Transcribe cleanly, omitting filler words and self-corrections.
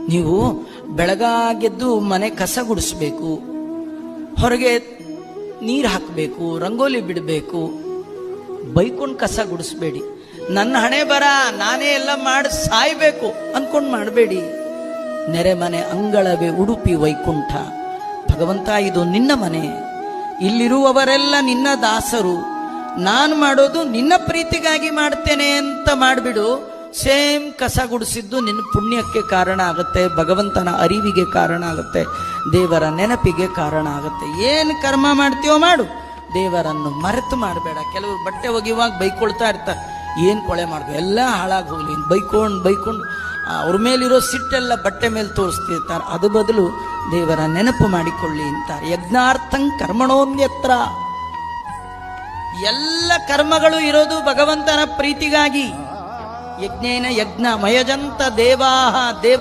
ನೀವು ಬೆಳಗಾಗೆದ್ದು ಮನೆ ಕಸ ಗುಡಿಸ್ಬೇಕು, ಹೊರಗೆ ನೀರು ಹಾಕಬೇಕು, ರಂಗೋಲಿ ಬಿಡಬೇಕು. ಬೈಕೊಂಡು ಕಸ ಗುಡಿಸ್ಬೇಡಿ. ನನ್ನ ಹಣೆ ಬರ ನಾನೇ ಎಲ್ಲ ಮಾಡಿ ಸಾಯ್ಬೇಕು ಅಂದ್ಕೊಂಡು ಮಾಡಬೇಡಿ. ನೆರೆ ಮನೆ ಅಂಗಳವೇ ಉಡುಪಿ ವೈಕುಂಠ. ಭಗವಂತ, ಇದು ನಿನ್ನ ಮನೆ, ಇಲ್ಲಿರುವವರೆಲ್ಲ ನಿನ್ನ ದಾಸರು, ನಾನು ಮಾಡೋದು ನಿನ್ನ ಪ್ರೀತಿಗಾಗಿ ಮಾಡ್ತೇನೆ ಅಂತ ಮಾಡಿಬಿಡು. ಸೇಮ್ ಕಸ ಗುಡಿಸಿದ್ದು ನಿನ್ನ ಪುಣ್ಯಕ್ಕೆ ಕಾರಣ ಆಗುತ್ತೆ, ಭಗವಂತನ ಅರಿವಿಗೆ ಕಾರಣ ಆಗುತ್ತೆ, ದೇವರ ನೆನಪಿಗೆ ಕಾರಣ ಆಗುತ್ತೆ. ಏನು ಕರ್ಮ ಮಾಡ್ತೀವೋ ಮಾಡು, ದೇವರನ್ನು ಮರೆತು ಮಾಡಬೇಡ. ಕೆಲವರು ಬಟ್ಟೆ ಒಗೆಯುವಾಗ ಬೈಕೊಳ್ತಾ ಇರ್ತಾರೆ, ಏನು ಕೊಳೆ ಮಾಡಬೇಕು, ಎಲ್ಲ ಹಾಳಾಗಿ ಹೋಗ್ಲಿ ಬೈಕೊಂಡು ಅವ್ರ ಮೇಲಿರೋ ಸಿಟ್ಟೆಲ್ಲ ಬಟ್ಟೆ ಮೇಲೆ ತೋರಿಸ್ತಿರ್ತಾರೆ. ಅದು ಬದಲು ದೇವರ ನೆನಪು ಮಾಡಿಕೊಳ್ಳಿ ಅಂತಾರೆ. ಯಜ್ಞಾರ್ಥಂ ಕರ್ಮಣೋನ್ಯತ್ರ. ಎಲ್ಲ ಕರ್ಮಗಳು ಇರೋದು ಭಗವಂತನ ಪ್ರೀತಿಗಾಗಿ. ಯಜ್ಞೇನ ಯಜ್ಞ ಮಯಜಂತ ದೇವಾಹ ದೇವ